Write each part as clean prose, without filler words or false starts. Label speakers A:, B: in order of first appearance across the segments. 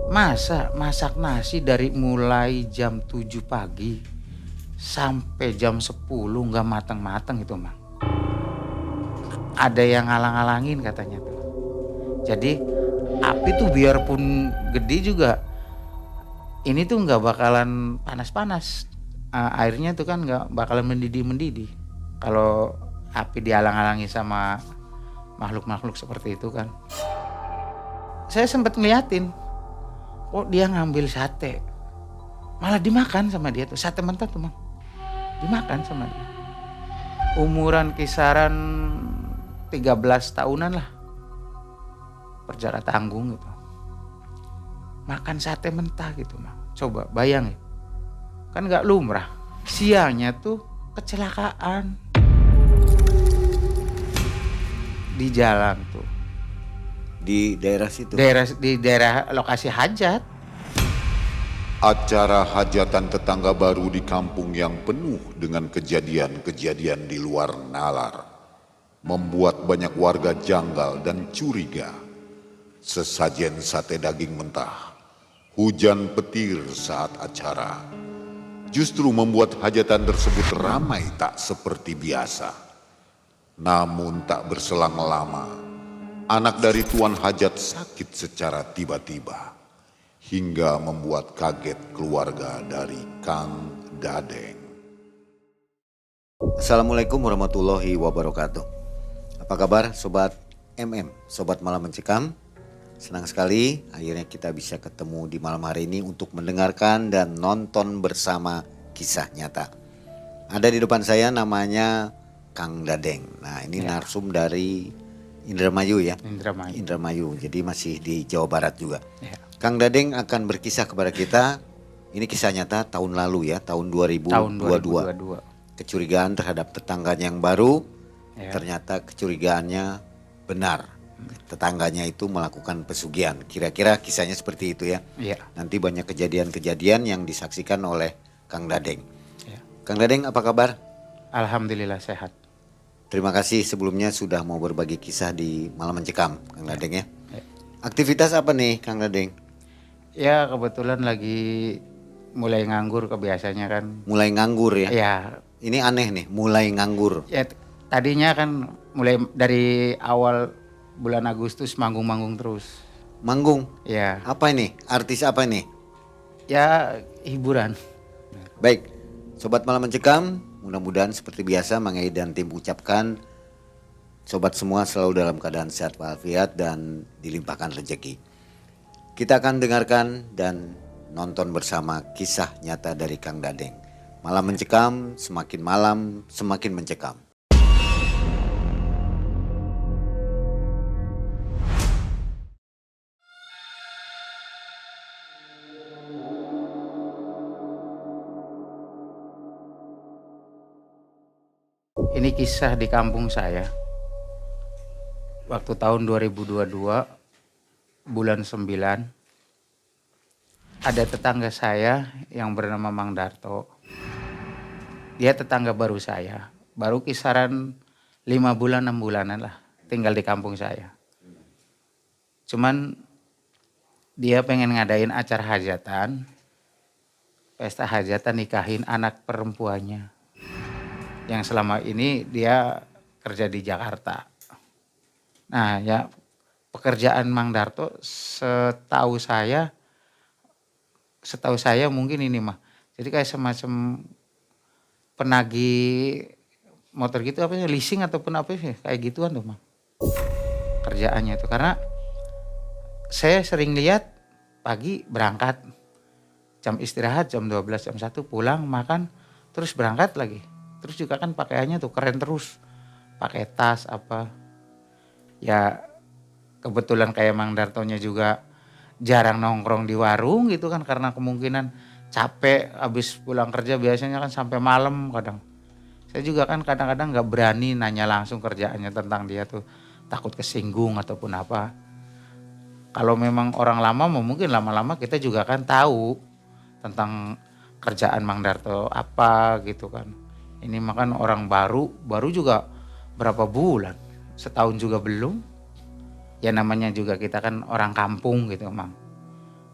A: Masa masak nasi dari mulai jam 7 pagi sampai jam 10 nggak matang-matang itu mah. Ada yang ngalang-ngalangin katanya tuh. Jadi api tuh biarpun gede juga ini tuh nggak bakalan panas-panas. Airnya tuh kan nggak bakalan mendidih-mendidih. Kalau api dihalang-halangi sama makhluk-makhluk seperti itu kan. Saya sempat ngeliatin, kok dia ngambil sate. Malah dimakan sama dia tuh, sate mentah tuh, Mang. Dimakan sama dia. Umuran kisaran 13 tahunan lah. Perjara tanggung gitu. Makan sate mentah gitu, Mang. Coba bayangin. Kan gak lumrah. Siangnya tuh kecelakaan. Di jalan tuh.
B: Di daerah situ.
A: Di daerah lokasi hajat.
C: Acara hajatan tetangga baru di kampung yang penuh dengan kejadian-kejadian di luar nalar membuat banyak warga janggal dan curiga. Sesajen sate daging mentah, hujan petir saat acara, justru membuat hajatan tersebut ramai tak seperti biasa. Namun tak berselang lama, anak dari tuan hajat sakit secara tiba-tiba hingga membuat kaget keluarga dari Kang Dadeng.
B: Assalamualaikum warahmatullahi wabarakatuh. Apa kabar Sobat MM, Sobat Malam Mencekam? Senang sekali akhirnya kita bisa ketemu di malam hari ini untuk mendengarkan dan nonton bersama kisah nyata. Ada di depan saya namanya Kang Dadeng. Nah ini narsum dari Indramayu ya. Indramayu, jadi masih di Jawa Barat juga. Ya. Kang Dadeng akan berkisah kepada kita. Ini kisah nyata tahun lalu ya, tahun 2022. Kecurigaan terhadap tetangganya yang baru, ternyata kecurigaannya benar. Tetangganya itu melakukan pesugihan. Kira-kira kisahnya seperti itu ya. Nanti banyak kejadian-kejadian yang disaksikan oleh Kang Dadeng. Kang Dadeng apa kabar?
A: Alhamdulillah sehat.
B: Terima kasih sebelumnya sudah mau berbagi kisah di Malam Mencekam, Kang Dadeng ya. Aktivitas apa nih Kang Dadeng?
A: Ya kebetulan lagi mulai nganggur kebiasaannya kan.
B: Mulai nganggur ya?
A: Ya.
B: Ini aneh nih, mulai nganggur.
A: Ya tadinya kan mulai dari awal bulan Agustus manggung-manggung terus.
B: Manggung?
A: Ya.
B: Apa ini? Artis apa ini?
A: Ya hiburan.
B: Baik, Sobat Malam Mencekam, mudah-mudahan seperti biasa Mang Ei dan tim ucapkan sobat semua selalu dalam keadaan sehat walafiat dan dilimpahkan rezeki. Kita akan dengarkan dan nonton bersama kisah nyata dari Kang Dadeng. Malam Mencekam, semakin malam semakin mencekam.
A: Ini kisah di kampung saya. Waktu tahun 2022 bulan 9 ada tetangga saya yang bernama Mang Darto. Dia tetangga baru saya. Baru kisaran 5 bulan 6 bulanan lah tinggal di kampung saya. Cuman dia pengen ngadain acara hajatan. Pesta hajatan nikahin anak perempuannya. Yang selama ini dia kerja di Jakarta. Nah ya pekerjaan Mang Darto setahu saya mungkin ini mah. Jadi kayak semacam penagih motor gitu apa sih, leasing ataupun apa sih, kayak gituan tuh Mang. Kerjaannya itu karena saya sering lihat pagi berangkat, jam istirahat jam 12 jam 1 pulang makan terus berangkat lagi. Terus juga kan pakaiannya tuh keren terus. Pakai tas apa. Ya kebetulan kayak Mang Dartonya juga jarang nongkrong di warung gitu kan. Karena kemungkinan capek habis pulang kerja biasanya kan sampai malam kadang. Saya juga kan kadang-kadang gak berani nanya langsung kerjaannya tentang dia tuh. Takut kesinggung ataupun apa. Kalau memang orang lama mungkin lama-lama kita juga kan tahu tentang kerjaan Mang Darto apa gitu kan. Ini makan orang baru juga berapa bulan, setahun juga belum. Ya namanya juga kita kan orang kampung gitu Mang.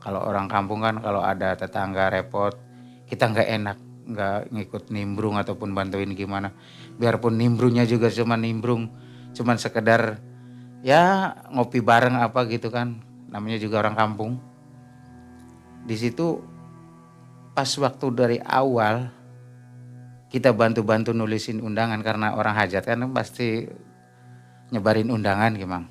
A: Kalau orang kampung kan kalau ada tetangga repot, kita nggak enak, nggak ngikut nimbrung ataupun bantuin gimana. Biarpun nimbrungnya juga cuma nimbrung, cuman sekedar ya ngopi bareng apa gitu kan. Namanya juga orang kampung. Di situ pas waktu dari awal kita bantu-bantu nulisin undangan karena orang hajat kan pasti nyebarin undangan gimana.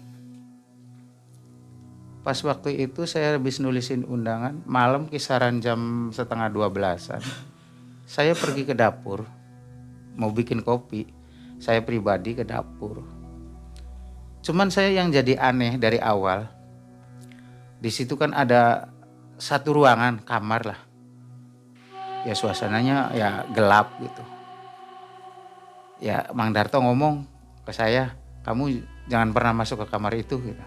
A: Pas waktu itu saya habis nulisin undangan, malam kisaran jam 11:30-an. Saya pergi ke dapur, mau bikin kopi. Saya pribadi ke dapur. Cuman saya yang jadi aneh dari awal, di situ kan ada satu ruangan, kamar lah. Ya suasananya ya gelap gitu. Ya Mang Darto ngomong ke saya, kamu jangan pernah masuk ke kamar itu gitu.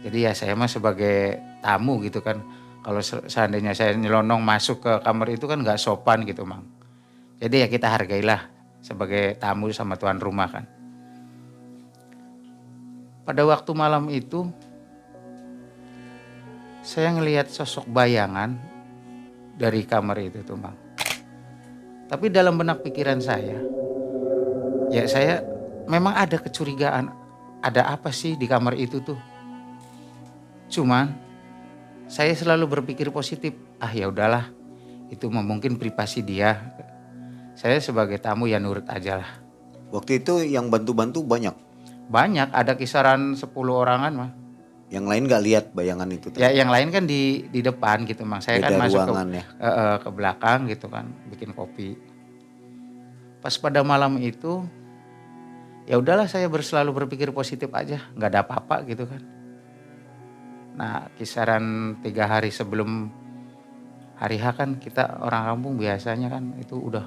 A: Jadi ya saya mah sebagai tamu gitu kan. Kalau seandainya saya nyelonong masuk ke kamar itu kan gak sopan gitu Mang. Jadi ya kita hargailah sebagai tamu sama tuan rumah kan. Pada waktu malam itu saya ngelihat sosok bayangan dari kamar itu tuh Mang. Tapi dalam benak pikiran saya, ya saya memang ada kecurigaan. Ada apa sih di kamar itu tuh? Cuman saya selalu berpikir positif. Ah ya udahlah, itu mungkin privasi dia. Saya sebagai tamu ya nurut aja lah.
B: Waktu itu yang bantu-bantu banyak.
A: Banyak, ada kisaran 10 orangan mah.
B: Yang lain gak lihat bayangan itu tadi?
A: Ya yang lain kan di depan gitu Mang. Saya
B: Beda
A: kan masuk
B: ruangan ya.
A: ke belakang gitu kan, bikin kopi. Pas pada malam itu, ya udahlah saya selalu berpikir positif aja, nggak ada apa-apa gitu kan. Nah kisaran 3 hari sebelum hari H kan kita orang kampung biasanya kan itu udah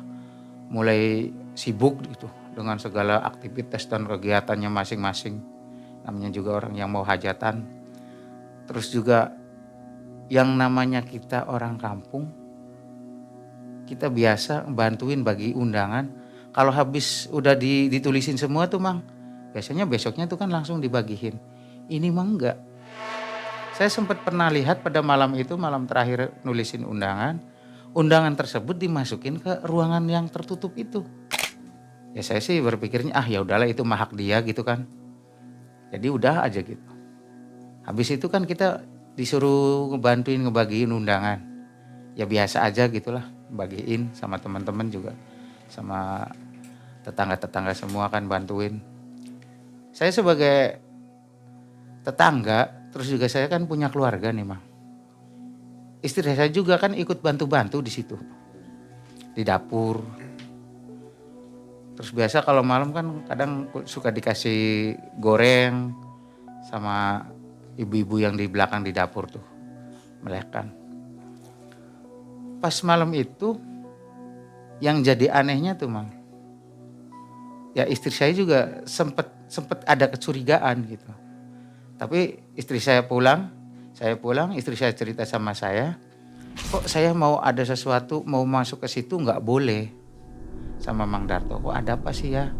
A: mulai sibuk gitu dengan segala aktivitas dan kegiatannya masing-masing. Namanya juga orang yang mau hajatan. Terus juga yang namanya kita orang kampung, kita biasa bantuin bagi undangan. Kalau habis udah ditulisin semua tuh Mang, biasanya besoknya tuh kan langsung dibagihin. Ini Mang enggak. Saya sempat pernah lihat pada malam itu, malam terakhir nulisin undangan. Undangan tersebut dimasukin ke ruangan yang tertutup itu. Ya saya sih berpikirnya ya udahlah itu mah hak dia gitu kan. Jadi udah aja gitu. Habis itu kan kita disuruh ngebagiin undangan. Ya biasa aja gitulah, bagiin sama teman-teman juga. Sama tetangga-tetangga semua kan bantuin. Saya sebagai tetangga, terus juga saya kan punya keluarga nih Mang. Istri saya juga kan ikut bantu-bantu di situ. Di dapur. Terus biasa kalau malam kan kadang suka dikasih goreng sama ibu-ibu yang di belakang di dapur tuh. Melehkan. Pas malam itu yang jadi anehnya tuh Mang. Ya istri saya juga sempet ada kecurigaan gitu. Tapi istri saya pulang, istri saya cerita sama saya, kok saya mau ada sesuatu mau masuk ke situ nggak boleh sama Mang Darto. Kok ada apa sih ya?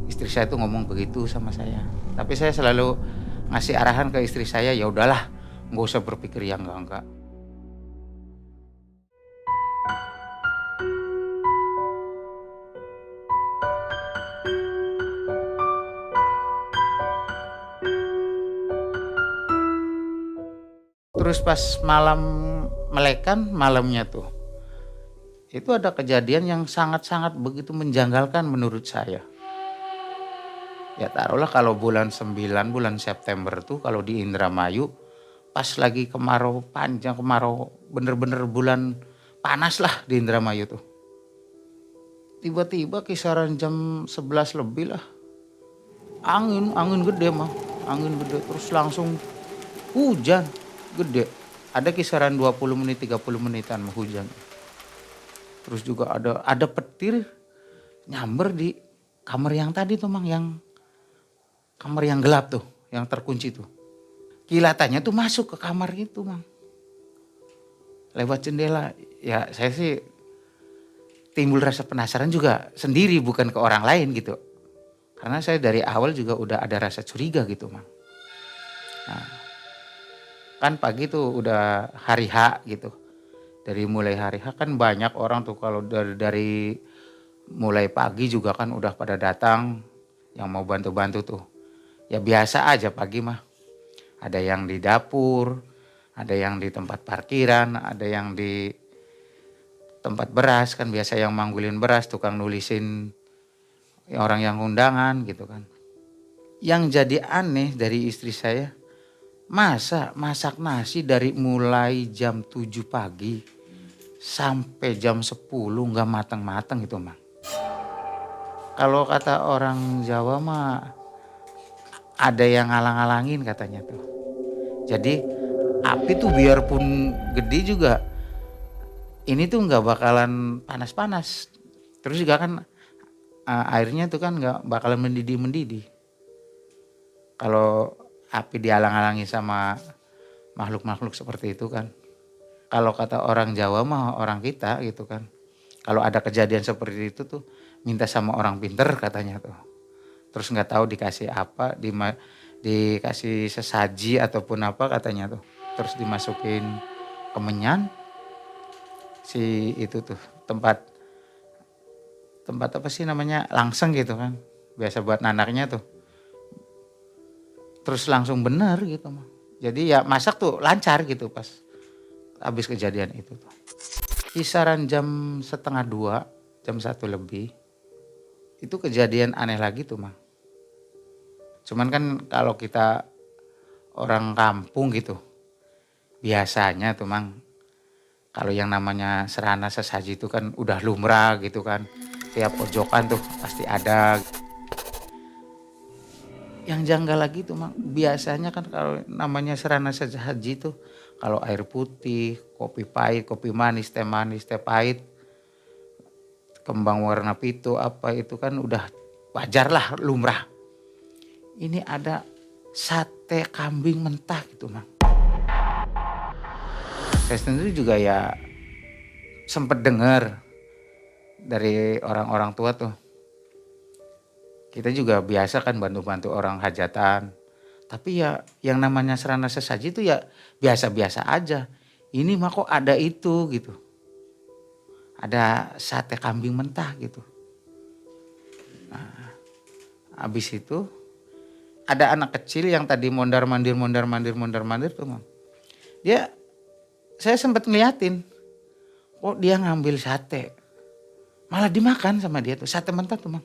A: Istri saya tuh ngomong begitu sama saya. Tapi saya selalu ngasih arahan ke istri saya, ya udahlah, nggak usah berpikir yang enggak. Terus pas malam melekan malamnya tuh, itu ada kejadian yang sangat-sangat begitu menjanggalkan menurut saya. Ya taruhlah kalau bulan 9, bulan September tuh kalau di Indramayu, pas lagi kemarau panjang, kemarau bener-bener bulan panas lah di Indramayu tuh. Tiba-tiba kisaran jam 11 lebih lah, angin gede mah, angin gede terus langsung hujan. Gede, ada kisaran 20 menit 30 menitan hujan. Terus juga ada petir nyamber di kamar yang tadi tuh Mang, yang kamar yang gelap tuh, yang terkunci tuh. Kilatannya tuh masuk ke kamar itu Mang. Lewat jendela. Ya saya sih timbul rasa penasaran juga sendiri, bukan ke orang lain gitu. Karena saya dari awal juga udah ada rasa curiga gitu Mang. Nah, Kan pagi tuh udah hari H gitu. Dari mulai hari H kan banyak orang tuh kalau dari mulai pagi juga kan udah pada datang yang mau bantu-bantu tuh. Ya biasa aja pagi mah. Ada yang di dapur, ada yang di tempat parkiran, ada yang di tempat beras kan biasa yang manggulin beras, tukang nulisin orang yang undangan gitu kan. Yang jadi aneh dari istri saya, masa masak nasi dari mulai jam 7 pagi sampai jam 10 nggak matang-matang itu mah. Kalau kata orang Jawa mah ada yang ngalang-ngalangin katanya tuh. Jadi api tuh biarpun gede juga ini tuh nggak bakalan panas-panas. Terus juga kan airnya tuh kan nggak bakalan mendidih-mendidih. Kalau api dihalang-halangi sama makhluk-makhluk seperti itu kan. Kalau kata orang Jawa mah orang kita gitu kan. Kalau ada kejadian seperti itu tuh minta sama orang pinter katanya tuh. Terus nggak tahu dikasih apa, dikasih sesaji ataupun apa katanya tuh. Terus dimasukin kemenyan si itu tuh tempat apa sih namanya langseng gitu kan. Biasa buat nanaknya tuh. Terus langsung bener gitu mah. Jadi ya masak tuh lancar gitu pas habis kejadian itu tuh. Kisaran jam setengah 2, jam 1 lebih. Itu kejadian aneh lagi tuh mah. Cuman kan kalau kita orang kampung gitu. Biasanya tuh mang. Kalau yang namanya serana sesaji itu kan udah lumrah gitu kan. Tiap pojokan tuh pasti ada. Yang janggal lagi tuh mang. Biasanya kan kalau namanya serana sesaji tuh. Kalau air putih, kopi pahit, kopi manis, teh pahit, kembang warna pitu apa itu kan udah wajar lah lumrah. Ini ada sate kambing mentah gitu mang. Saya sendiri juga ya sempet dengar dari orang-orang tua tuh. Kita juga biasa kan bantu-bantu orang hajatan. Tapi ya yang namanya serana sesaji itu ya biasa-biasa aja. Ini mah kok ada itu gitu. Ada sate kambing mentah gitu. Nah, habis itu ada anak kecil yang tadi mondar-mandir tuh Mam. Saya sempat ngeliatin. Kok dia ngambil sate. Malah dimakan sama dia tuh. Sate mentah tuh Mam.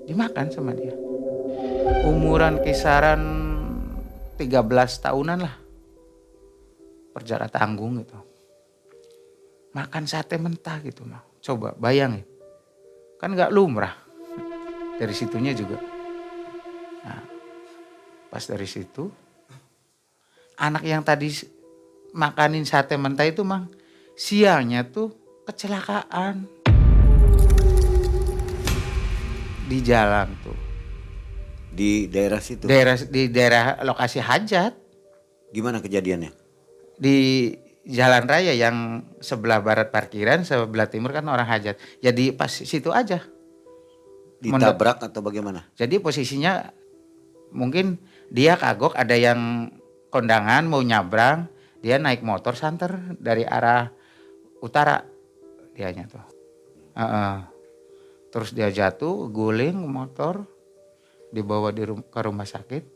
A: Dimakan sama dia. Umuran kisaran 13 tahunan lah. Perjaka tanggung gitu. Makan sate mentah gitu mah. Coba bayangin. Kan gak lumrah. Dari situnya juga. Nah, pas dari situ. Anak yang tadi makanin sate mentah itu mang. Siangnya tuh kecelakaan. Di jalan tuh.
B: Di daerah situ.
A: Di daerah lokasi hajat.
B: Gimana kejadiannya?
A: Di jalan raya yang sebelah barat parkiran, sebelah timur kan orang hajat. Jadi pas situ aja.
B: Ditabrak atau bagaimana?
A: Jadi posisinya mungkin dia kagok ada yang kondangan mau nyabrang. Dia naik motor santer dari arah utara. Dianya tuh. Terus dia jatuh, guling motor. Dibawa ke rumah sakit,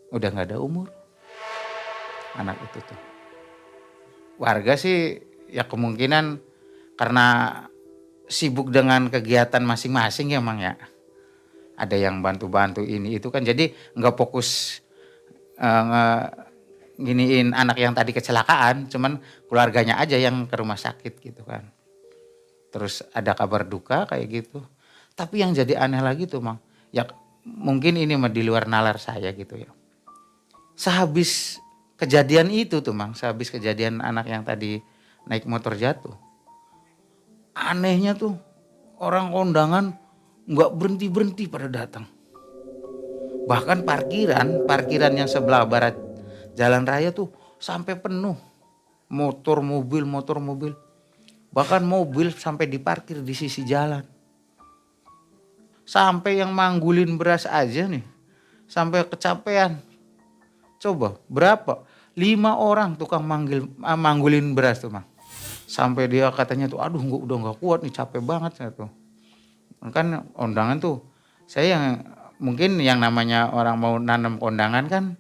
A: udah gak ada umur anak itu tuh. Warga sih ya kemungkinan karena sibuk dengan kegiatan masing-masing ya Mang ya. Ada yang bantu-bantu ini itu kan jadi gak fokus giniin anak yang tadi kecelakaan, cuman keluarganya aja yang ke rumah sakit gitu kan. Terus ada kabar duka kayak gitu. Tapi yang jadi aneh lagi tuh Mang, ya mungkin ini mah di luar nalar saya gitu ya. Sehabis kejadian itu tuh Mang, sehabis kejadian anak yang tadi naik motor jatuh. Anehnya tuh orang kondangan nggak berhenti pada datang. Bahkan parkiran yang sebelah barat jalan raya tuh sampai penuh. Motor mobil. Bahkan mobil sampai diparkir di sisi jalan. Sampai yang manggulin beras aja nih. Sampai kecapean. Coba berapa? 5 orang tukang manggulin beras tuh Mang. Sampai dia katanya tuh aduh udah nggak kuat nih, capek banget saya tuh. Kan kondangan tuh saya yang mungkin yang namanya orang mau nanam kondangan kan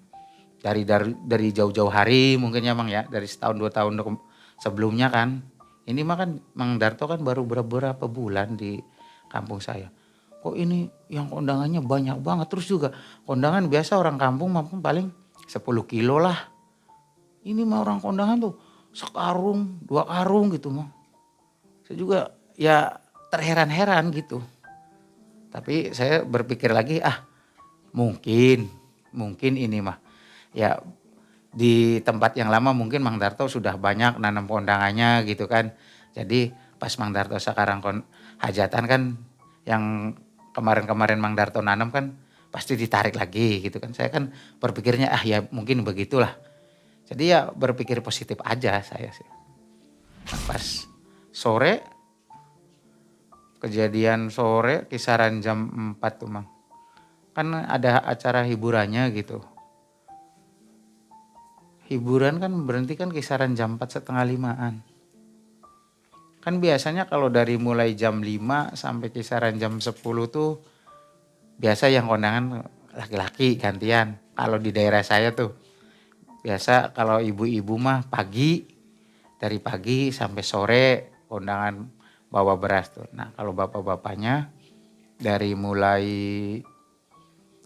A: dari jauh-jauh hari mungkin ya Mang ya, dari setahun 2 tahun sebelumnya kan. Ini mah kan Mang Darto kan baru beberapa bulan di kampung saya. Kok ini yang kondangannya banyak banget, terus juga kondangan biasa orang kampung maupun paling 10 kilo lah. Ini mah orang kondangan tuh sekarung, 2 karung gitu mah. Saya juga ya terheran-heran gitu. Tapi saya berpikir lagi mungkin ini mah ya di tempat yang lama mungkin Mang Darto sudah banyak nanam kondangannya gitu kan. Jadi pas Mang Darto sekarang hajatan kan yang kemarin-kemarin Mang Darto nanam kan pasti ditarik lagi gitu kan. Saya kan berpikirnya ya mungkin begitulah. Jadi ya berpikir positif aja saya sih. Nah, pas sore, kejadian sore kisaran jam 4 tuh Mang. Kan ada acara hiburannya gitu. Hiburan kan berhenti kan kisaran jam 4 setengah 5-an. Kan biasanya kalau dari mulai jam 5 sampai kisaran jam 10 tuh biasa yang kondangan laki-laki gantian. Kalau di daerah saya tuh biasa kalau ibu-ibu mah dari pagi sampai sore kondangan bawa beras tuh. Nah kalau bapak-bapaknya dari mulai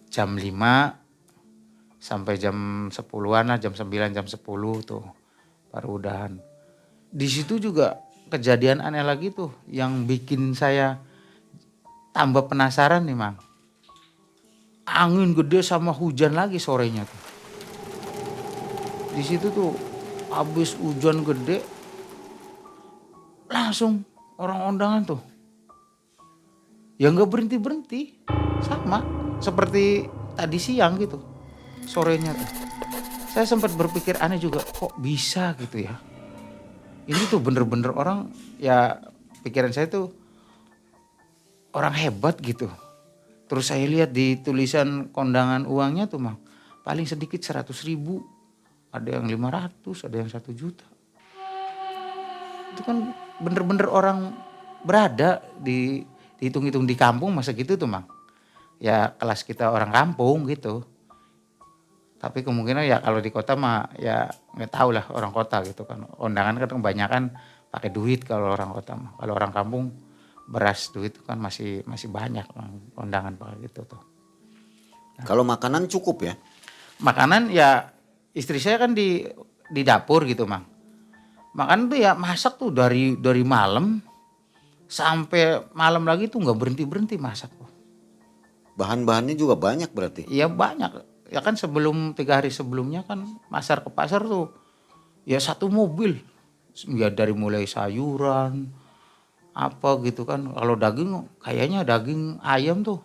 A: jam 5 sampai jam 10-an lah, jam 9, jam 10 tuh baru udahan. Di situ juga kejadian aneh lagi tuh yang bikin saya tambah penasaran nih Mang. Angin gede sama hujan lagi sorenya tuh. Di situ tuh habis hujan gede langsung orang undangan tuh ya nggak berhenti sama seperti tadi siang gitu sorenya tuh. Saya sempat berpikir aneh juga kok bisa gitu ya. Ini tuh bener-bener orang ya pikiran saya tuh orang hebat gitu. Terus saya lihat di tulisan kondangan uangnya tuh Mang paling sedikit 100.000. Ada yang 500, ada yang 1 juta. Itu kan bener-bener orang berada dihitung-hitung di kampung masa gitu tuh Mang. Ya kelas kita orang kampung gitu. Tapi kemungkinan ya kalau di kota mah ya nggak tahu lah orang kota gitu kan. Kondangan kan kebanyakan pakai duit kalau orang kota mah. Kalau orang kampung beras duit kan masih banyak kondangan pakai gitu tuh.
B: Kalau makanan cukup ya?
A: Makanan ya istri saya kan di dapur gitu Mang. Makan tuh ya masak tuh dari malam sampai malam lagi tuh nggak berhenti masak.
B: Bahan-bahannya juga banyak berarti?
A: Iya banyak. Ya kan 3 hari sebelumnya kan ke pasar tuh ya 1 mobil. Ya dari mulai sayuran apa gitu kan. Kalau daging kayaknya daging ayam tuh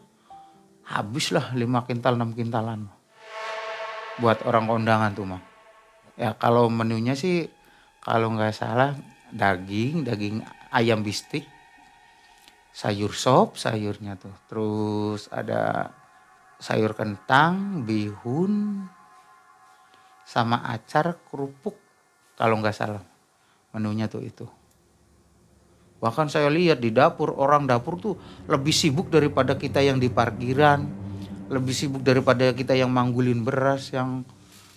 A: habis lah 5 kintal 6 kintalan. Buat orang kondangan tuh Mang. Ya kalau menunya sih kalau nggak salah daging ayam bistik, sayur sop sayurnya tuh. Terus ada sayur kentang, bihun, sama acar kerupuk kalau nggak salah menunya tuh itu. Bahkan saya lihat di dapur orang dapur tuh lebih sibuk daripada kita yang di parkiran. Lebih sibuk daripada kita yang manggulin beras, yang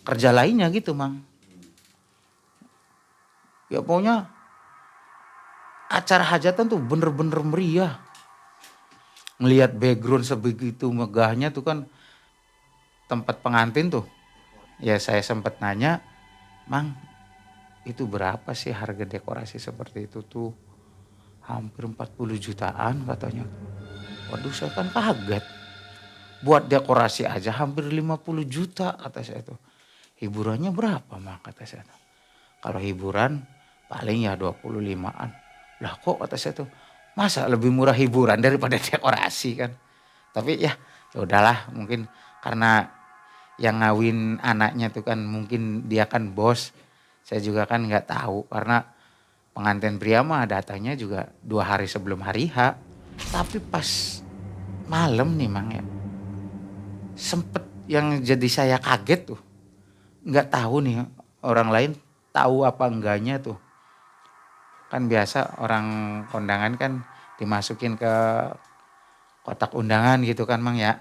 A: kerja lainnya gitu Mang. Ya pokoknya acara hajatan tuh bener-bener meriah. Ngelihat background sebegitu megahnya tuh kan tempat pengantin tuh. Ya saya sempat nanya, Mang itu berapa sih harga dekorasi seperti itu tuh? Hampir 40 jutaan katanya. Waduh saya kan kaget. Buat dekorasi aja hampir 50 juta kata saya tuh. Hiburannya berapa Mang kata saya tuh. Kalau hiburan paling ya 25-an. Lah kok kata saya tuh masa lebih murah hiburan daripada dekorasi kan. Tapi ya udahlah mungkin karena yang ngawin anaknya tuh kan mungkin dia kan bos. Saya juga kan nggak tahu karena pengantin pria mah datangnya juga 2 hari sebelum hari H. Tapi pas malam nih Mang ya. Sempet yang jadi saya kaget tuh. Nggak tahu nih orang lain tahu apa enggaknya tuh. Kan biasa orang kondangan kan dimasukin ke kotak undangan gitu kan Mang ya.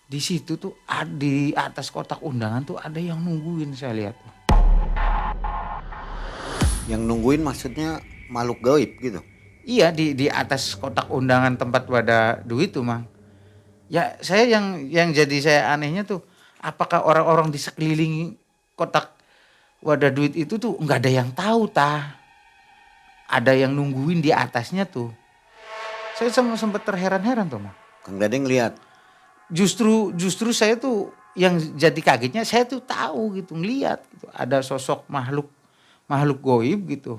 A: Di situ tuh di atas kotak undangan tuh ada yang nungguin saya lihat tuh.
B: Yang nungguin maksudnya makhluk gaib gitu?
A: Iya di atas kotak undangan tempat wadah duit tuh Mang. Ya saya yang jadi saya anehnya tuh apakah orang-orang di sekeliling kotak wadah duit itu tuh nggak ada yang tahu tah. Ada yang nungguin di atasnya tuh. Saya sempat terheran-heran tuh Mang.
B: Kang Dadeng lihat.
A: Justru saya tuh yang jadi kagetnya saya tuh tahu gitu ngeliat gitu. Ada sosok makhluk gaib gitu.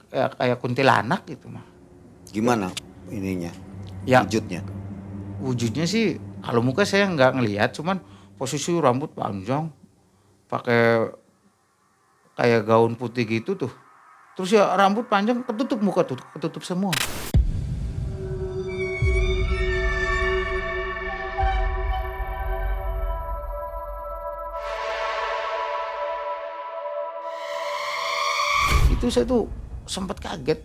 A: Kayak kuntilanak gitu Mang.
B: Gimana ininya?
A: Ya,
B: Wujudnya?
A: wujudnya sih kalau muka saya nggak ngelihat, cuman posisi rambut panjang, pakai kayak gaun putih gitu tuh. Terus ya rambut panjang ketutup muka tuh, ketutup semua. Itu saya tuh sempat kaget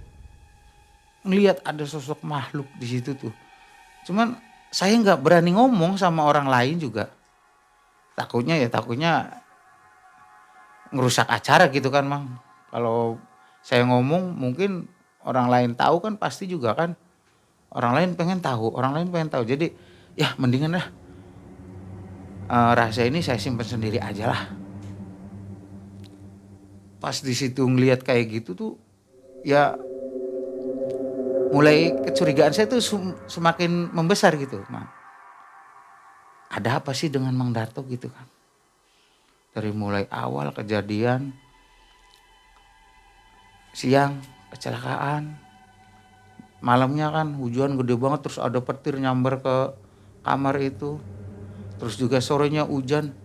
A: ngelihat ada sosok makhluk di situ tuh. Cuman saya nggak berani ngomong sama orang lain juga. Takutnya ngerusak acara gitu kan Mang. Kalau saya ngomong mungkin orang lain tahu kan pasti juga kan orang lain pengen tahu. Jadi ya mendingan lah rahasia ini saya simpan sendiri aja lah. Pas di situ ngelihat kayak gitu tuh ya mulai kecurigaan saya tuh semakin membesar gitu Mang. Ada apa sih dengan Mang Darto gitu kan. Dari mulai awal kejadian siang kecelakaan, malamnya kan hujan gede banget terus ada petir nyamber ke kamar itu. Terus juga sorenya hujan.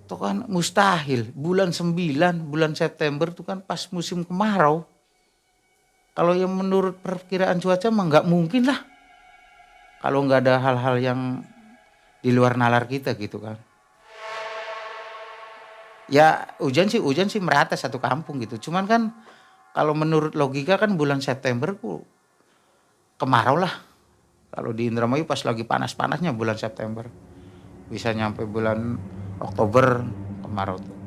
A: Itu kan mustahil. Bulan 9, bulan September itu kan pas musim kemarau. Kalau yang menurut perkiraan cuaca mah nggak mungkin lah. Kalau nggak ada hal-hal yang di luar nalar kita gitu kan. Ya hujan sih merata satu kampung gitu. Cuman kan kalau menurut logika kan bulan September kemarau lah. Kalau di Indramayu pas lagi panas-panasnya bulan September. Bisa nyampe bulan Oktober kemarau tuh.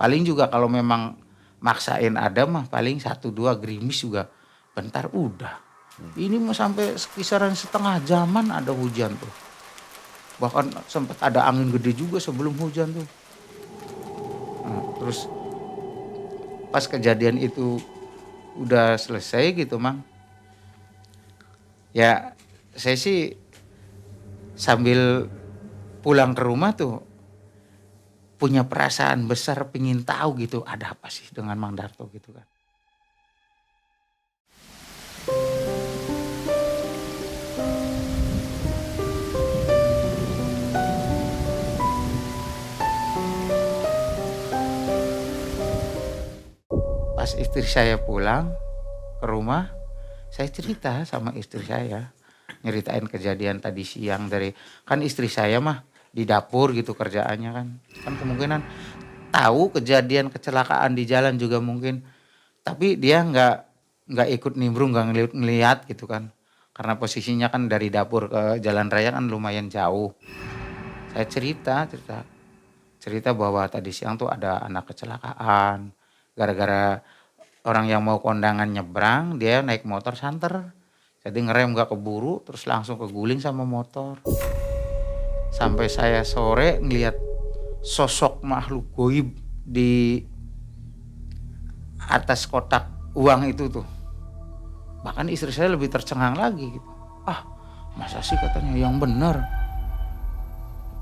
A: Paling juga kalau memang maksain ada mah paling 1-2 gerimis juga bentar udah. Ini mau sampai kisaran setengah jaman ada hujan tuh. Bahkan sempat ada angin gede juga sebelum hujan tuh. Nah, terus pas kejadian itu udah selesai gitu Mang. Ya saya sih sambil pulang ke rumah tuh punya perasaan besar pingin tahu gitu ada apa sih dengan Mang Darto gitu kan. Pas istri saya pulang ke rumah, saya cerita sama istri saya, nyeritain kejadian tadi siang kan istri saya mah di dapur gitu kerjaannya kan kemungkinan tahu kejadian kecelakaan di jalan juga mungkin, tapi dia nggak ikut nimbrung, nggak ngeliat gitu kan, karena posisinya kan dari dapur ke jalan raya kan lumayan jauh. Saya cerita bahwa tadi siang tuh ada anak kecelakaan gara-gara orang yang mau kondangan nyebrang, dia naik motor santer. Jadi ngerem gak keburu, terus langsung keguling sama motor. Sampai saya sore ngeliat sosok makhluk goib di atas kotak uang itu tuh. Bahkan istri saya lebih tercengang lagi gitu. Ah, masa sih katanya yang benar.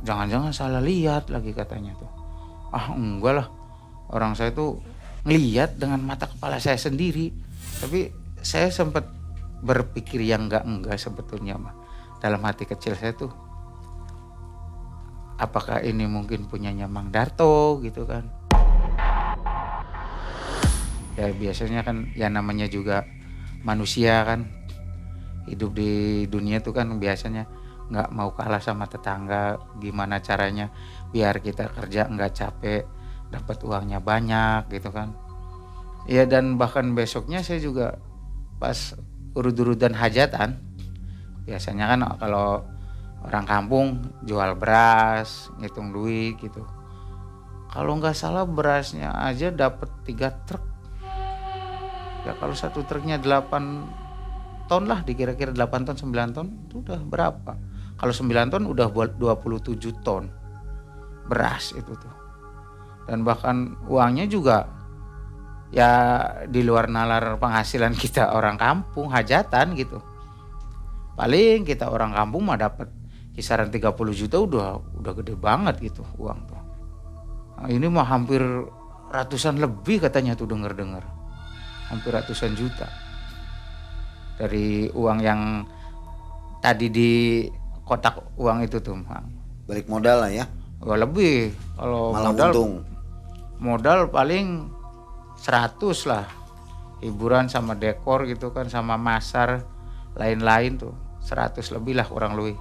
A: Jangan-jangan salah lihat lagi katanya tuh. Ah enggak lah, orang saya tuh ngeliat dengan mata kepala saya sendiri. Tapi saya sempat berpikir yang enggak sebetulnya mah. Dalam hati kecil saya tuh, apakah ini mungkin punyanya Mang Darto gitu kan. Ya biasanya kan ya namanya juga manusia kan. Hidup di dunia tuh kan biasanya nggak mau kalah sama tetangga, gimana caranya biar kita kerja nggak capek, dapat uangnya banyak gitu kan. Ya dan bahkan besoknya saya juga pas urut-urutan hajatan, biasanya kan kalau orang kampung jual beras, ngitung duit gitu. Kalau nggak salah berasnya aja dapat 3 truk. Ya kalau satu truknya 8 ton lah, dikira-kira 8 ton 9 ton itu udah berapa? Kalau 9 ton udah buat 27 ton beras itu tuh. Dan bahkan uangnya juga ya di luar nalar penghasilan kita orang kampung hajatan gitu. Paling kita orang kampung mah dapat kisaran 30 juta udah gede banget gitu uang tuh. Nah, ini mah hampir ratusan lebih katanya tuh denger-dengar. Hampir ratusan juta. Dari uang yang tadi di kotak uang itu tuh, Bang.
B: Balik modal lah ya.
A: Wah, lebih. Kalau
B: Malah
A: modal
B: untung.
A: modal paling 100 lah. Hiburan sama dekor gitu kan, sama masar lain-lain tuh 100 lebih lah kurang lebih.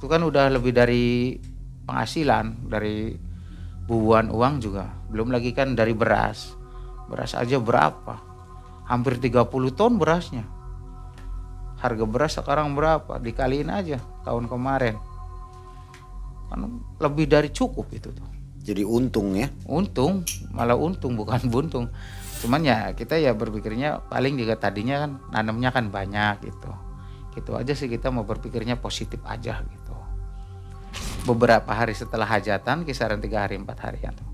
A: Itu kan udah lebih dari penghasilan, dari bubuhan uang juga. Belum lagi kan dari beras. Beras aja berapa? Hampir 30 ton berasnya. Harga beras sekarang berapa? Dikaliin aja tahun kemarin. Kan lebih dari cukup itu tuh.
B: Jadi untung ya.
A: Untung, malah untung bukan buntung. Cuman ya kita ya berpikirnya paling juga tadinya kan nanamnya kan banyak gitu. Gitu aja sih kita mau berpikirnya positif aja gitu. Beberapa hari setelah hajatan, kisaran 3 hari 4 hari ya tuh.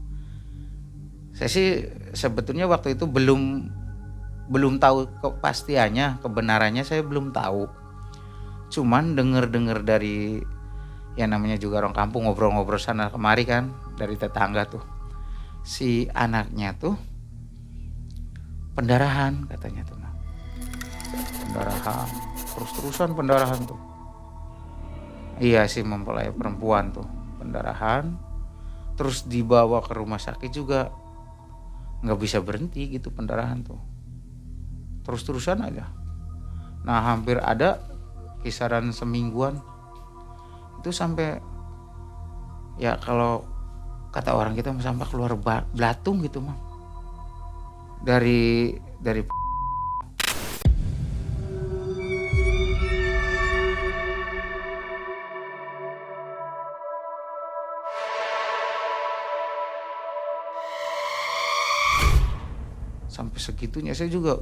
A: Saya sih sebetulnya waktu itu belum tahu kepastiannya, kebenarannya saya belum tahu. Cuman dengar dari ya namanya juga orang kampung ngobrol-ngobrol sana kemari kan dari tetangga tuh. Si anaknya tuh pendarahan katanya tuh. Pendarahan, terus-terusan pendarahan tuh. Iya sih mempelai perempuan tuh, pendarahan. Terus dibawa ke rumah sakit juga nggak bisa berhenti gitu pendarahan tuh. Terus-terusan aja. Nah hampir ada kisaran semingguan itu sampai ya kalau kata orang kita sampai keluar belatung gitu mah dari sampai segitunya. Saya juga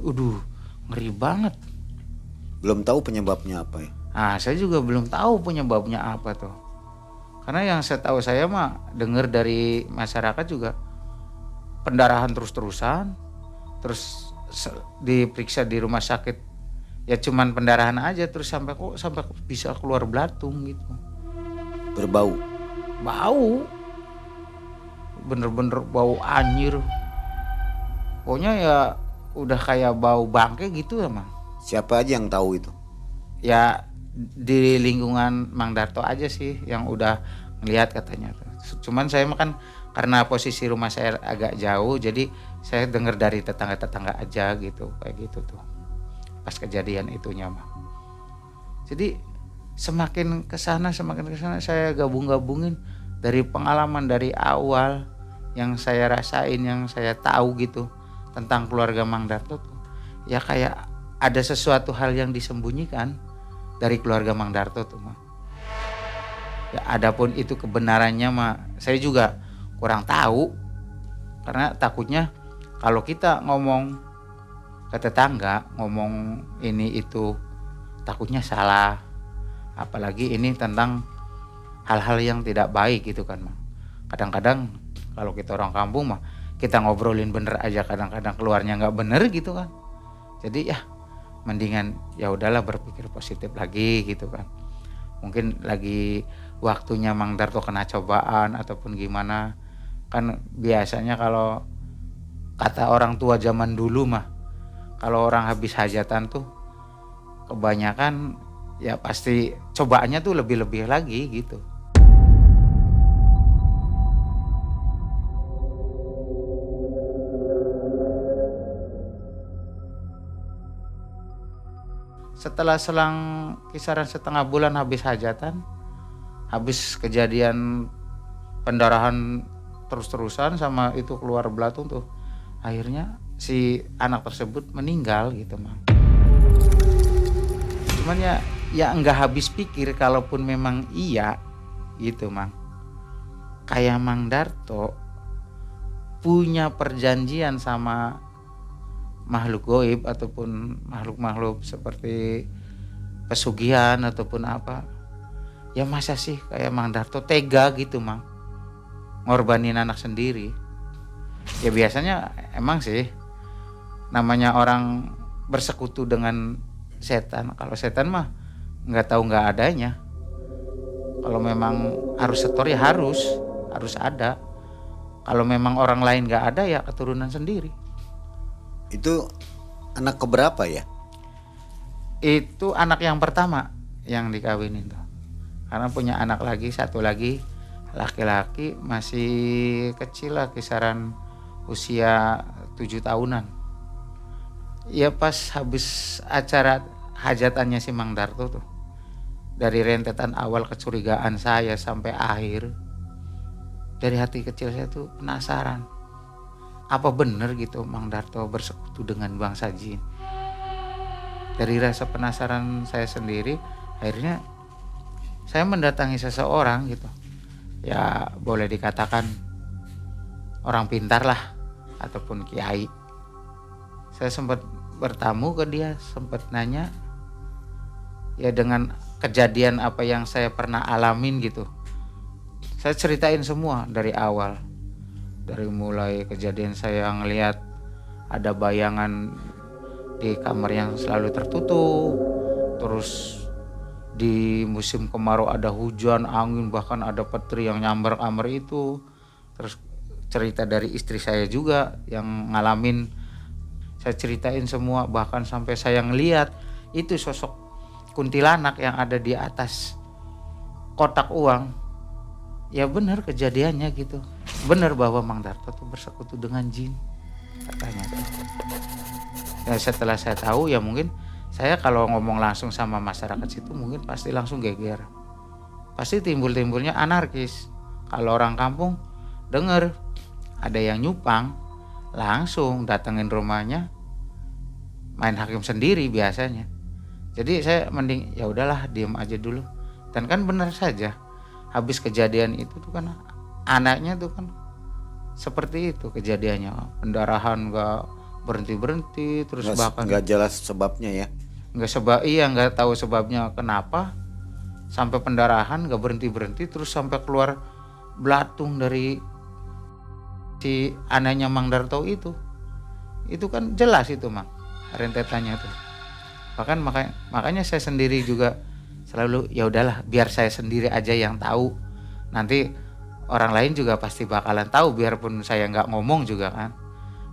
A: ngeri banget.
B: Belum tahu penyebabnya apa ya.
A: Nah, saya juga belum tahu penyebabnya apa tuh. Karena yang saya tahu saya mah dengar dari masyarakat juga pendarahan terus-terusan, terus diperiksa di rumah sakit ya cuman pendarahan aja terus sampai bisa keluar belatung gitu.
B: Berbau.
A: Bau. Bener-bener bau anyir. Pokoknya ya udah kayak bau bangke gitu ya, Mang.
B: Siapa aja yang tahu itu?
A: Ya di lingkungan Mang Darto aja sih yang udah ngelihat katanya. Cuman saya makan karena posisi rumah saya agak jauh, jadi saya dengar dari tetangga-tetangga aja gitu, kayak gitu tuh. Pas kejadian itunya mah. Jadi semakin kesana saya gabungin dari pengalaman dari awal yang saya rasain, yang saya tahu gitu tentang keluarga Mang Darto tuh. Ya kayak ada sesuatu hal yang disembunyikan dari keluarga Mang Darto tuh mah. Ya adapun itu kebenarannya mah saya juga kurang tahu. Karena takutnya kalau kita ngomong ke tetangga, ngomong ini itu takutnya salah. Apalagi ini tentang hal-hal yang tidak baik gitu kan mah. Kadang-kadang kalau kita orang kampung mah kita ngobrolin bener aja, kadang-kadang keluarnya nggak bener gitu kan. Jadi ya mendingan ya udahlah berpikir positif lagi gitu kan. Mungkin lagi waktunya Mang Darto kena cobaan ataupun gimana. Kan biasanya kalau kata orang tua zaman dulu mah kalau orang habis hajatan tuh kebanyakan ya pasti cobaannya tuh lebih-lebih lagi gitu. setelah selang kisaran setengah bulan habis hajatan, habis kejadian pendarahan terus-terusan sama itu keluar belatung tuh, akhirnya si anak tersebut meninggal gitu Mang. Cuman ya nggak habis pikir kalaupun memang iya gitu Mang. Kayak Mang Darto punya perjanjian sama makhluk goib ataupun makhluk-makhluk seperti pesugihan ataupun apa. Ya masa sih kayak Mang Darto tega gitu Mang, ngorbanin anak sendiri. Ya biasanya emang sih namanya orang bersekutu dengan setan. Kalau setan mah nggak tahu nggak adanya. Kalau memang harus setor ya harus ada. Kalau memang orang lain nggak ada ya keturunan sendiri.
B: Itu anak keberapa ya?
A: Itu anak yang pertama yang dikawinin tuh. Karena punya anak lagi, satu lagi laki-laki masih kecil lah, kisaran usia 7 tahunan. Ya pas habis acara hajatannya si Mang Darto tuh, dari rentetan awal kecurigaan saya sampai akhir, dari hati kecil saya tuh penasaran, apa bener gitu Mang Darto bersekutu dengan bangsa jin. Dari rasa penasaran saya sendiri, akhirnya saya mendatangi seseorang gitu, ya boleh dikatakan orang pintar lah ataupun kiai. Saya sempat bertamu ke dia, sempat nanya ya dengan kejadian apa yang saya pernah alamin gitu. Saya ceritain semua dari awal, dari mulai kejadian saya ngelihat ada bayangan di kamar yang selalu tertutup, terus di musim kemarau ada hujan, angin, bahkan ada petri yang nyamber kamar itu. Terus cerita dari istri saya juga yang ngalamin, saya ceritain semua, bahkan sampai saya ngeliat itu sosok kuntilanak yang ada di atas kotak uang. Ya benar kejadiannya gitu, benar bahwa Mang Darto tuh bersekutu dengan jin katanya. Ya setelah saya tahu ya mungkin saya kalau ngomong langsung sama masyarakat situ mungkin pasti langsung geger. Pasti timbul-timbulnya anarkis. Kalau orang kampung denger ada yang nyupang, langsung datengin rumahnya, main hakim sendiri biasanya. Jadi saya mending ya udahlah diem aja dulu. Dan kan benar saja, habis kejadian itu tuh kan anaknya tuh kan seperti itu kejadiannya, pendarahan nggak berhenti terus bahkan
B: nggak jelas sebabnya ya.
A: Nggak tahu sebabnya kenapa sampai pendarahan nggak berhenti terus sampai keluar belatung dari si anaknya Mang Darto itu kan jelas itu Mang rentetannya tuh. Bahkan makanya saya sendiri juga selalu ya udahlah biar saya sendiri aja yang tahu, nanti orang lain juga pasti bakalan tahu biarpun saya nggak ngomong juga kan.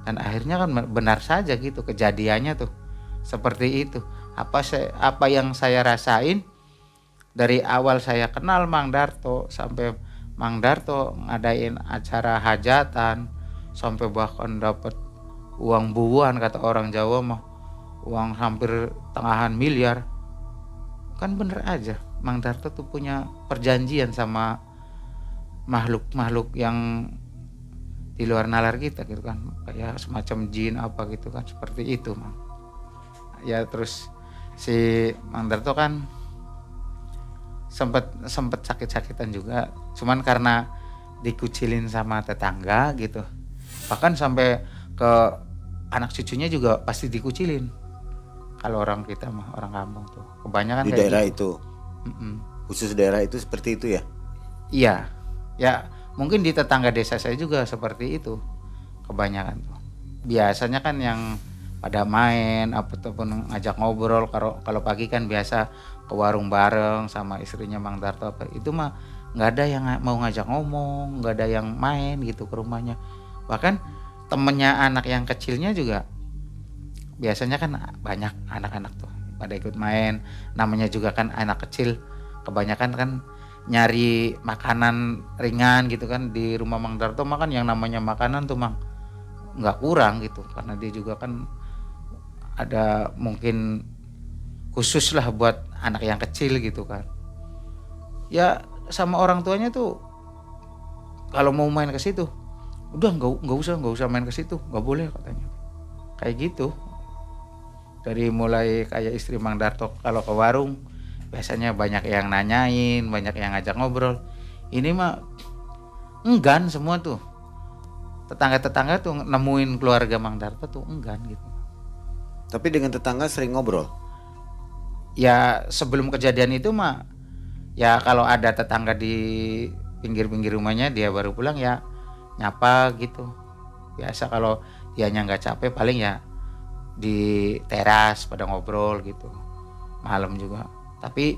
A: Dan akhirnya kan benar saja gitu kejadiannya tuh seperti itu. Apa yang saya rasain dari awal saya kenal Mang Darto sampai Mang Darto ngadain acara hajatan, sampai bahkan dapat uang buuan kata orang Jawa mah, uang hampir tengahan miliar. Kan bener aja Mang Darto tuh punya perjanjian sama makhluk-makhluk yang di luar nalar kita gitu kan, kayak semacam jin apa gitu kan, seperti itu Mang. Ya terus si Mang Darto kan sempet sakit-sakitan juga, cuman karena dikucilin sama tetangga gitu, bahkan sampai ke anak cucunya juga pasti dikucilin. Kalau orang kita mah orang kampung tuh kebanyakan
B: di
A: kayak
B: daerah
A: gitu.
B: itu khusus daerah itu seperti itu ya.
A: Iya ya, mungkin di tetangga desa saya juga seperti itu kebanyakan tuh. Biasanya kan yang pada main ataupun ngajak ngobrol, kalau pagi kan biasa ke warung bareng sama istrinya Mang Darto apa itu mah nggak ada yang mau ngajak ngomong, nggak ada yang main gitu ke rumahnya. Bahkan temennya anak yang kecilnya juga biasanya kan banyak anak-anak tuh pada ikut main, namanya juga kan anak kecil kebanyakan kan nyari makanan ringan gitu kan. Di rumah Mang Darto makan yang namanya makanan tuh Mang nggak kurang gitu, karena dia juga kan ada mungkin khusus lah buat anak yang kecil gitu kan. Ya sama orang tuanya tuh kalau mau main ke situ, udah nggak usah main ke situ, nggak boleh katanya. Kayak gitu. Dari mulai kayak istri Mang Darto kalau ke warung biasanya banyak yang nanyain, banyak yang ngajak ngobrol. Ini mah enggan semua tuh. Tetangga-tetangga tuh nemuin keluarga Mang Darto tuh enggan gitu.
B: Tapi dengan tetangga sering ngobrol.
A: Ya sebelum kejadian itu mah ya kalau ada tetangga di pinggir-pinggir rumahnya dia baru pulang ya nyapa gitu. Biasa kalau dianya nggak capek paling ya di teras pada ngobrol gitu malam juga. Tapi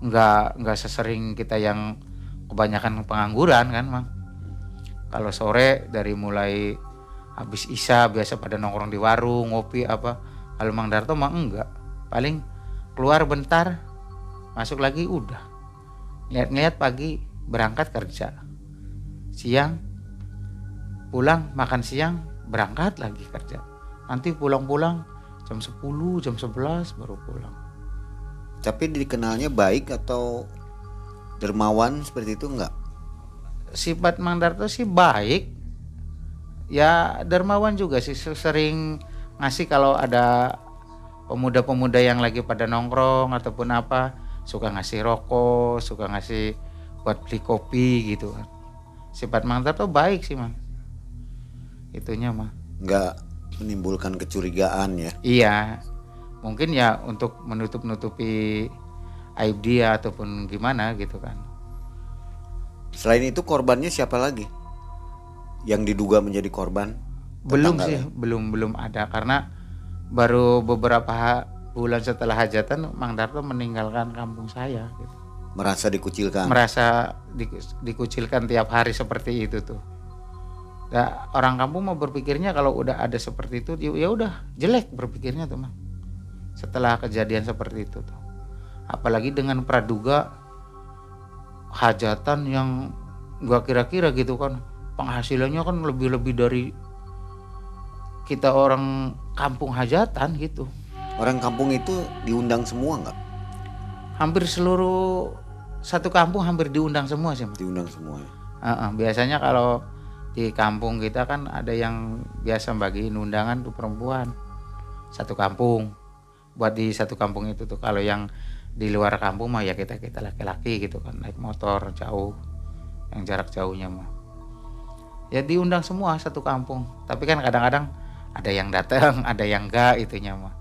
A: nggak sesering kita yang kebanyakan pengangguran kan Mang. Kalau sore dari mulai habis isya biasa pada nongkrong di warung ngopi apa. Kalau Mang Darto mah enggak, paling keluar bentar masuk lagi udah lihat-lihat pagi berangkat kerja, siang pulang makan siang berangkat lagi kerja, nanti pulang-pulang jam 10 jam 11 baru pulang.
B: Tapi dikenalnya baik atau dermawan seperti itu enggak?
A: Sifat Mang Darto sih baik ya, dermawan juga sih, sering ngasih kalau ada pemuda-pemuda yang lagi pada nongkrong ataupun apa, suka ngasih rokok, suka ngasih buat beli kopi gitu kan. Sifat Mang Darto baik sih Mang, itunya mah.
B: Enggak menimbulkan kecurigaan ya?
A: Iya, mungkin ya untuk menutup-nutupi aib dia ataupun gimana gitu kan.
B: Selain itu korbannya siapa lagi yang diduga menjadi korban?
A: Belum
B: Tetangga
A: sih,
B: lain?
A: belum ada karena baru beberapa bulan setelah hajatan Mang Darto meninggalkan kampung saya gitu.
B: Merasa dikucilkan.
A: Merasa dikucilkan tiap hari seperti itu tuh. Nah, orang kampung mau berpikirnya kalau udah ada seperti itu ya udah jelek berpikirnya tuh Mang. Setelah kejadian seperti itu tuh. Apalagi dengan praduga hajatan yang gak kira-kira gitu kan. Penghasilannya kan lebih-lebih dari kita orang kampung hajatan gitu.
B: Orang kampung itu diundang semua nggak?
A: Hampir seluruh satu kampung hampir diundang semua sih Mas.
B: Diundang semua ya?
A: Biasanya kalau di kampung kita kan ada yang biasa bagiin undangan tuh perempuan satu kampung, buat di satu kampung itu tuh. Kalau yang di luar kampung mah ya kita laki-laki gitu kan, naik motor jauh, yang jarak jauhnya mah ya diundang semua satu kampung. Tapi kan kadang-kadang ada yang datang, ada yang enggak itunya mah.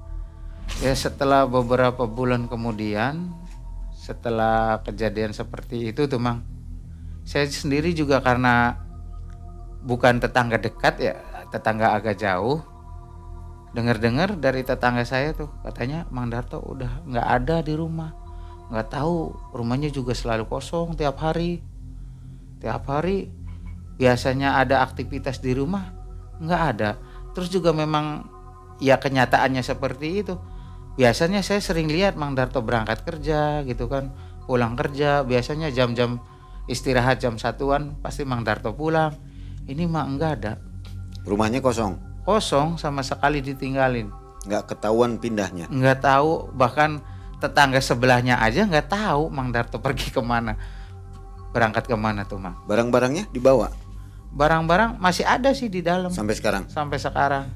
A: Ya setelah beberapa bulan kemudian, setelah kejadian seperti itu tuh Mang, saya sendiri juga karena bukan tetangga dekat ya, tetangga agak jauh, dengar-dengar dari tetangga saya tuh katanya Mang Darto udah nggak ada di rumah, nggak tahu rumahnya juga selalu kosong tiap hari biasanya ada aktivitas di rumah nggak ada. Terus juga memang ya kenyataannya seperti itu. Biasanya saya sering lihat Mang Darto berangkat kerja gitu kan, pulang kerja biasanya jam-jam istirahat jam 1-an pasti Mang Darto pulang. Ini mah enggak ada.
B: Rumahnya kosong?
A: Kosong sama sekali ditinggalin.
B: Nggak ketahuan pindahnya?
A: Nggak tahu, bahkan tetangga sebelahnya aja nggak tahu Mang Darto pergi kemana, berangkat kemana tuh Mang.
B: Barang-barangnya dibawa?
A: Barang-barang masih ada sih di dalam
B: Sampai sekarang?
A: sampai sekarang.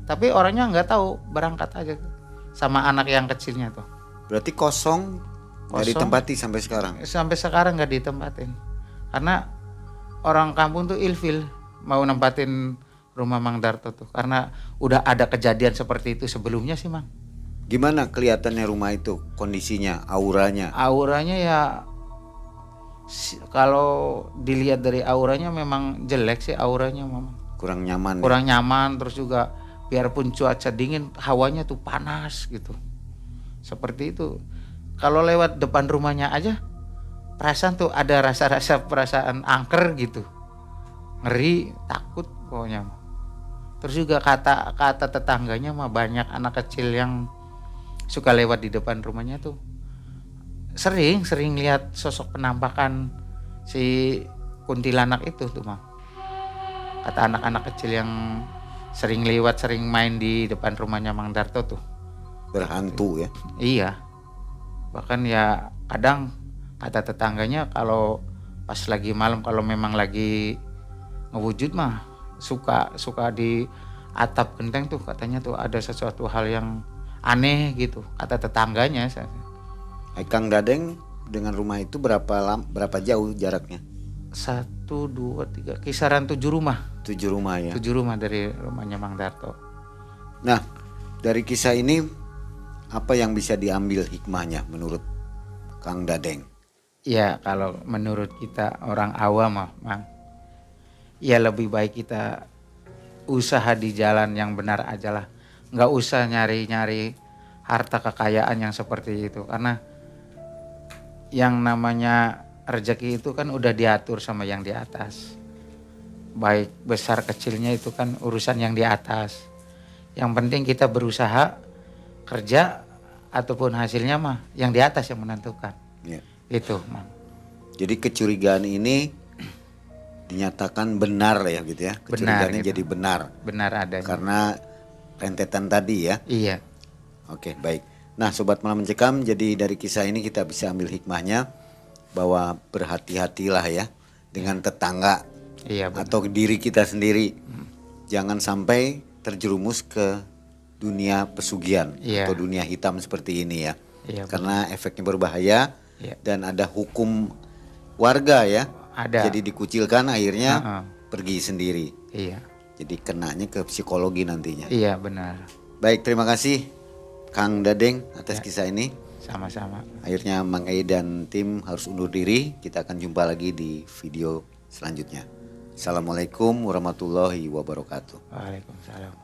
A: Tapi orangnya nggak tahu, berangkat aja sama anak yang kecilnya tuh.
B: Berarti kosong, nggak
A: Kosong.
B: ditempati sampai sekarang?
A: Sampai sekarang nggak ditempatin karena orang kampung tuh ilfil mau nempatin rumah Mang Darto tuh karena udah ada kejadian seperti itu sebelumnya sih Mang.
B: Gimana kelihatannya rumah itu, kondisinya, auranya?
A: Auranya ya kalau dilihat dari auranya memang jelek sih auranya Mang.
B: Kurang nyaman?
A: Kurang nyaman, terus juga biarpun cuaca dingin hawanya tuh panas gitu. Seperti itu. Kalau lewat depan rumahnya aja perasaan tuh ada rasa-rasa perasaan angker gitu. Ngeri, takut pokoknya. Terus juga kata tetangganya mah banyak anak kecil yang suka lewat di depan rumahnya tuh. Sering lihat sosok penampakan si kuntilanak itu tuh Mang. Kata anak-anak kecil yang sering lewat, sering main di depan rumahnya Mang Darto tuh.
B: Berhantu ya?
A: Iya. Bahkan ya kadang kata tetangganya kalau pas lagi malam kalau memang lagi ngewujud mah suka di atap genteng tuh katanya tuh ada sesuatu hal yang aneh gitu kata tetangganya.
B: Kang Dadeng dengan rumah itu berapa jauh jaraknya?
A: 1, 2, 3 kisaran 7 rumah.
B: 7 rumah ya.
A: 7 rumah dari rumahnya Mang Darto.
B: Nah, dari kisah ini apa yang bisa diambil hikmahnya menurut Kang Dadeng?
A: Ya kalau menurut kita orang awam mah Mang, ya lebih baik kita usaha di jalan yang benar aja lah. Nggak usah nyari-nyari harta kekayaan yang seperti itu. Karena yang namanya rezeki itu kan udah diatur sama yang di atas. Baik besar kecilnya itu kan urusan yang di atas. Yang penting kita berusaha kerja ataupun hasilnya mah yang di atas yang menentukan.
B: Ya.
A: Itu, Mang.
B: Jadi kecurigaan ini dinyatakan benar ya gitu ya. Kecurigaannya
A: gitu.
B: jadi benar.
A: Benar adanya.
B: Karena rentetan tadi ya.
A: Iya.
B: Oke, baik. Nah, Sobat Malam Mencekam, jadi dari kisah ini kita bisa ambil hikmahnya bahwa berhati-hatilah ya dengan tetangga
A: Iya, benar.
B: atau diri kita sendiri. Jangan sampai terjerumus ke dunia pesugihan
A: Iya.
B: atau dunia hitam seperti ini ya.
A: Iya,
B: Karena efeknya berbahaya
A: Iya.
B: dan ada hukum warga ya.
A: Ada.
B: Jadi dikucilkan akhirnya
A: Heeh.
B: pergi sendiri.
A: Iya.
B: Jadi kenanya ke psikologi nantinya.
A: Iya, benar.
B: Baik, terima kasih Kang Dadeng atas kisah ini.
A: Sama-sama.
B: Akhirnya Mang Ei dan tim harus undur diri. Kita akan jumpa lagi di video selanjutnya. Assalamualaikum warahmatullahi wabarakatuh.
A: Waalaikumsalam.